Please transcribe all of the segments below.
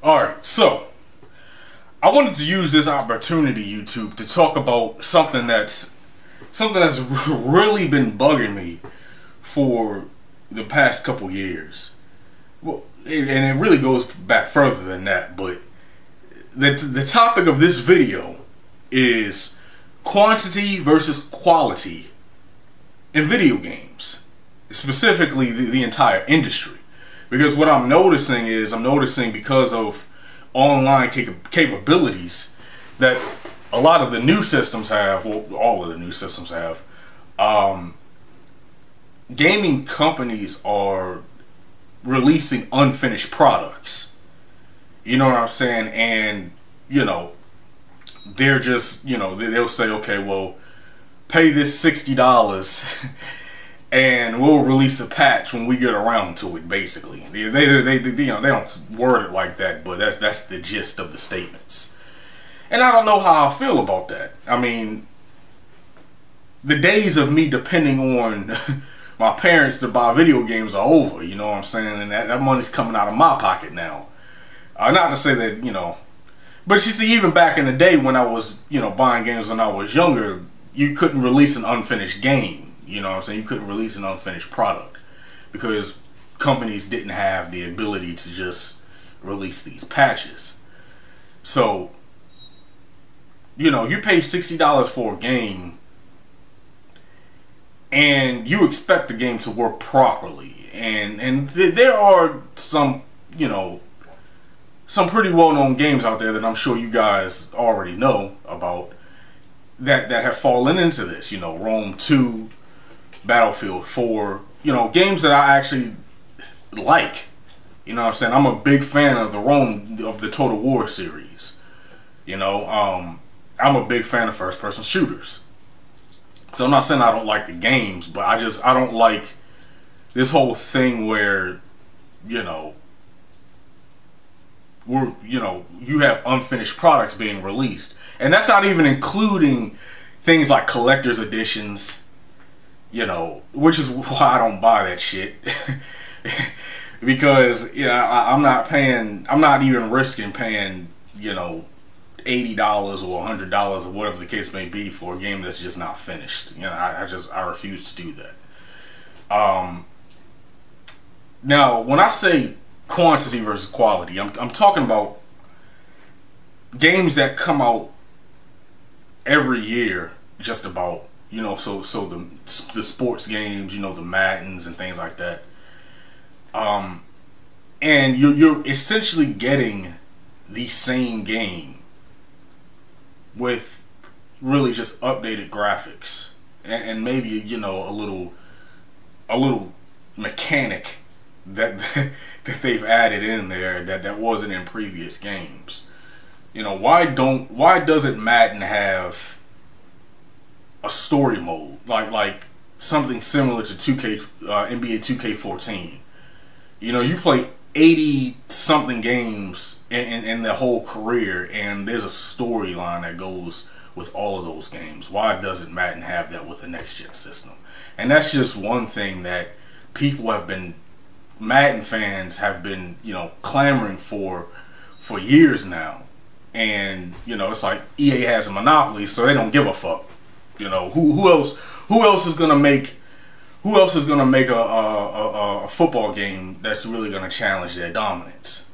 Alright, so I wanted to use this opportunity, YouTube, to talk about something that's really been bugging me for the past couple years. Well, and it really goes back further than that, but the topic of this video is quantity versus quality in video games, specifically the entire industry. Because what I'm noticing because of online capabilities that a lot of the new systems have, well, all of the new systems have, gaming companies are releasing unfinished products. You know what I'm saying? And, they're just, they'll say, okay, well, pay this $60 and we'll release a patch when we get around to it, basically. They don't word it like that, but that's the gist of the statements. And I don't know how I feel about that. I mean, the days of me depending on my parents to buy video games are over, you know what I'm saying? And that money's coming out of my pocket now. Not to say that, but you see, even back in the day when I was, buying games when I was younger, you couldn't release an unfinished game. You know what I'm saying? You couldn't release an unfinished product because companies didn't have the ability to just release these patches. So, you pay $60 for a game and you expect the game to work properly. And there are some, some pretty well-known games out there that I'm sure you guys already know about that have fallen into this. Rome 2, Battlefield 4, games that I actually like. You know what I'm saying? I'm a big fan of the Total War series. I'm a big fan of first-person shooters. So I'm not saying I don't like the games, but I don't like this whole thing where, you have unfinished products being released. And that's not even including things like collector's editions, which is why I don't buy that shit. Because, I'm not even risking paying, $80 or $100 or whatever the case may be for a game that's just not finished. I refuse to do that. Now, when I say quantity versus quality, I'm talking about games that come out every year, just about. So the sports games, the Maddens and things like that. And you're essentially getting the same game with really just updated graphics and maybe a little mechanic that that they've added in there that wasn't in previous games. Why doesn't Madden have a story mode like something similar to NBA 2K14? You play 80 something games in the whole career, and there's a storyline that goes with all of those games. Why doesn't Madden have that with the next gen system? And that's just one thing that Madden fans have been clamoring for years now. And it's like EA has a monopoly, so they don't give a fuck. Who else is gonna make a football game that's really gonna challenge their dominance?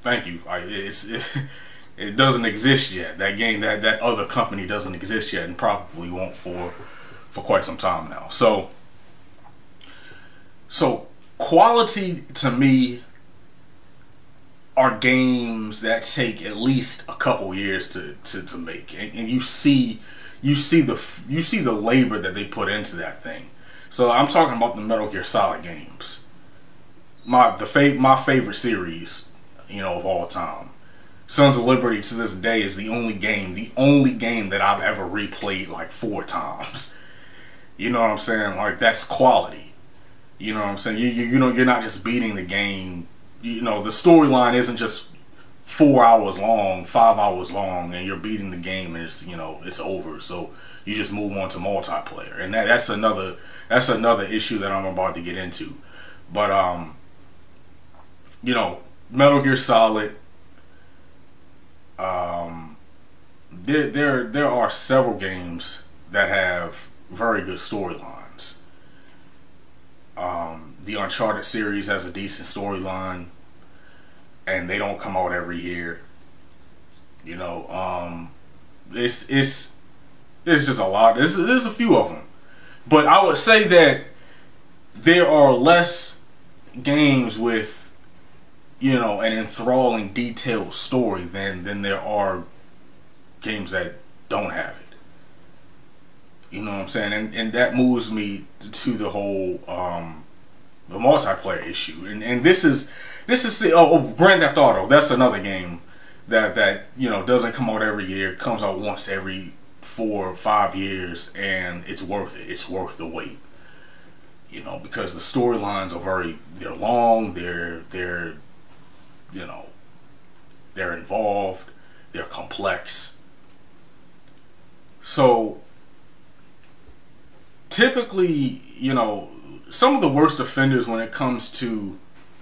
Thank you. It doesn't exist yet. That game, that other company doesn't exist yet, and probably won't for quite some time now. So quality to me are games that take at least a couple years to make, and you see the labor that they put into that thing. So I'm talking about the Metal Gear Solid games, my favorite series, of all time. Sons of Liberty to this day is the only game that I've ever replayed like 4 times. You know what I'm saying? Like, that's quality. You know what I'm saying? You're not just beating the game. The storyline isn't just 4 hours long, 5 hours long, and you're beating the game and it's over. So you just move on to multiplayer, and that's another issue that I'm about to get into. But you know, Metal Gear Solid. There are several games that have very good storylines. The Uncharted series has a decent storyline, and they don't come out every year. You know, it's just a lot. There's a few of them, but I would say that there are less games with, you know, an enthralling, detailed story than there are games that don't have it. You know what I'm saying? And that moves me to the whole the multiplayer issue. And this is Grand Theft Auto. That's another game that you know doesn't come out every year. It comes out once every 4 or 5 years, and it's worth it. It's worth the wait. You know, because the storylines are they're long, they're you know, they're involved, they're complex. So typically, you know, some of the worst offenders when it comes to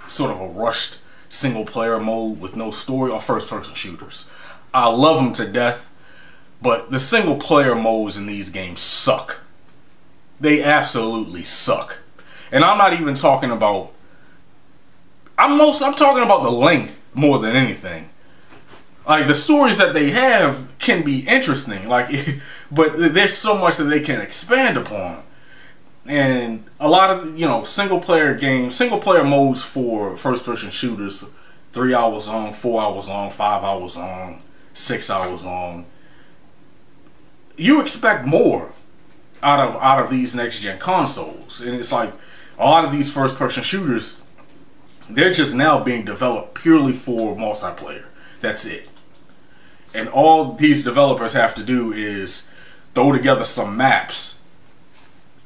sort of a rushed single player mode with no story are first person shooters. I love them to death, but the single player modes in these games suck. They absolutely suck. And I'm not even talking about, I'm talking about the length more than anything. Like, the stories that they have can be interesting, like, but there's so much that they can expand upon. And a lot of, you know, single player modes for first person shooters, 3 hours long, 4 hours long, 5 hours long, 6 hours long. You expect more out of these next gen consoles, and it's like a lot of these first person shooters, they're just now being developed purely for multiplayer. That's it. And all these developers have to do is throw together some maps.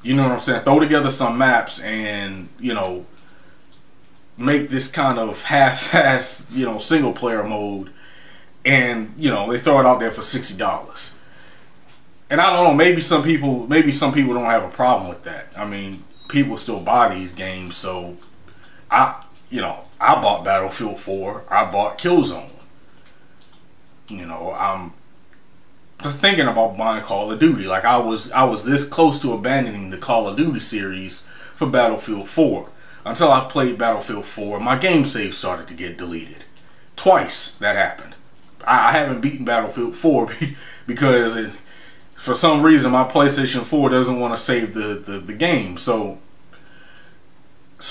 You know what I'm saying? Throw together some maps and, you know, make this kind of half-assed, you know, single player mode, and, you know, they throw it out there for $60. And I don't know, maybe some people don't have a problem with that. I mean, people still buy these games, so I bought Battlefield 4, I bought Killzone. You know, I'm thinking about buying Call of Duty. Like, I was this close to abandoning the Call of Duty series for Battlefield 4 until I played Battlefield 4. My game save started to get deleted. Twice that happened. I haven't beaten Battlefield 4 because for some reason my PlayStation 4 doesn't want to save the game. So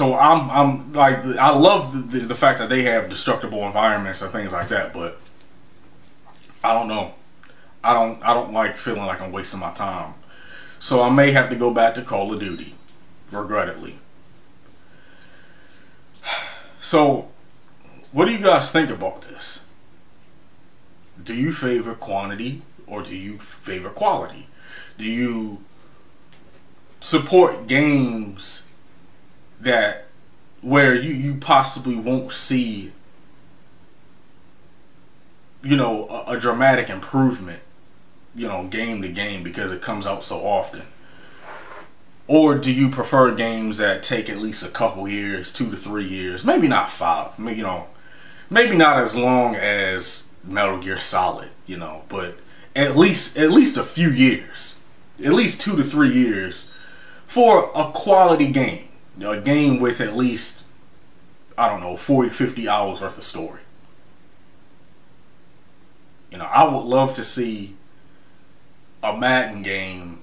I'm like, I love the fact that they have destructible environments and things like that, but I don't know. I don't like feeling like I'm wasting my time. So I may have to go back to Call of Duty, regrettably. So, what do you guys think about this? Do you favor quantity or do you favor quality? Do you support games that where you possibly won't see, you know, a dramatic improvement, you know, game to game because it comes out so often? Or do you prefer games that take at least a couple years, 2 to 3 years, maybe not 5, you know, maybe not as long as Metal Gear Solid, you know, but at least a few years, at least 2 to 3 years for a quality game, a game with at least, I don't know, 40, 50 hours worth of story. You know, I would love to see a Madden game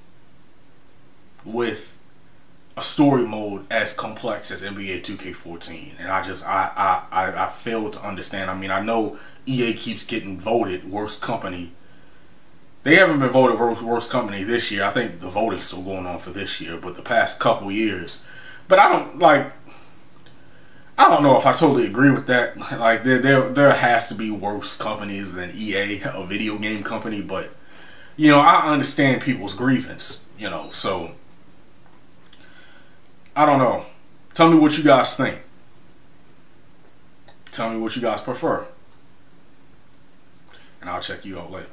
with a story mode as complex as NBA 2K14, and I fail to understand. I mean, I know EA keeps getting voted worst company. They haven't been voted worst company this year. I think the voting's still going on for this year, but the past couple years. But I don't know if I totally agree with that. Like, there has to be worse companies than EA, a video game company, but you know, I understand people's grievance, you know, so I don't know. Tell me what you guys think. Tell me what you guys prefer. And I'll check you out later.